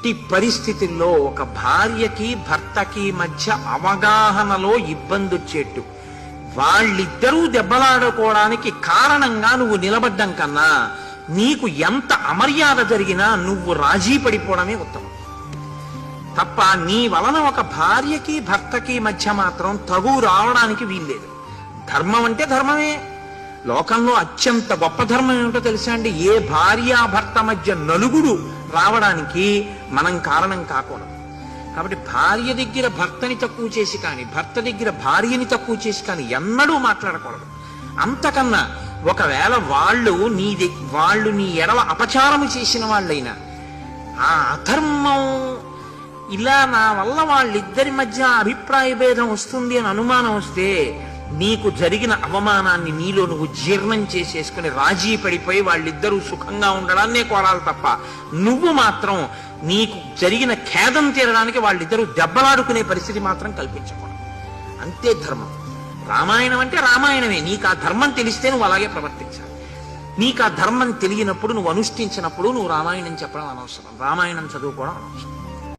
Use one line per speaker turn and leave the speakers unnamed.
ఎట్టి పరిస్థితుల్లో ఒక భార్యకి భర్తకి మధ్య అవగాహనలో ఇబ్బంది వచ్చేట్టు వాళ్ళిద్దరూ దెబ్బలాడుకోవడానికి కారణంగా నువ్వు నిలబడ్డం కన్నా నీకు ఎంత అమర్యాద జరిగినా నువ్వు రాజీ పడిపోవడమే ఉత్తమం తప్ప నీ వలన ఒక భార్యకి భర్తకి మధ్య మాత్రం తగు రావడానికి వీల్లేదు. ధర్మం అంటే ధర్మమే. లోకంలో అత్యంత గొప్ప ధర్మం ఏమిటో తెలుసా అండి? ఏ భార్యాభర్త మధ్య నలుగుడు రావడానికి మనం కారణం కాకూడదు. కాబట్టి భార్య దగ్గర భర్తని తక్కువ చేసి కానీ భర్త దగ్గర భార్యని తక్కువ చేసి కానీ ఎన్నడూ మాట్లాడకూడదు. అంతకన్నా ఒకవేళ వాళ్ళు నీ ఎడల అపచారము చేసిన వాళ్ళైనా ఆ అధర్మం ఇలా నా వల్ల వాళ్ళిద్దరి మధ్య అభిప్రాయ భేదం వస్తుంది అని అనుమానం వస్తే నీకు జరిగిన అవమానాన్ని నీలో నువ్వు జీర్ణం చేసేసుకుని రాజీ పడిపోయి వాళ్ళిద్దరూ సుఖంగా ఉండడాన్నే కోరాలి తప్ప నువ్వు మాత్రం నీకు జరిగిన ఖేదం తీరడానికి వాళ్ళిద్దరూ దెబ్బలాడుకునే పరిస్థితి మాత్రం కల్పించకూడదు. అంతే ధర్మం. రామాయణం అంటే రామాయణమే. నీకు ఆ ధర్మం తెలిస్తే నువ్వు అలాగే ప్రవర్తించాలి. నీకు ఆ ధర్మం తెలియనప్పుడు నువ్వు అనుష్ఠించినప్పుడు నువ్వు రామాయణం చెప్పడం అనవసరం, రామాయణం చదువుకోవడం అనవసరం.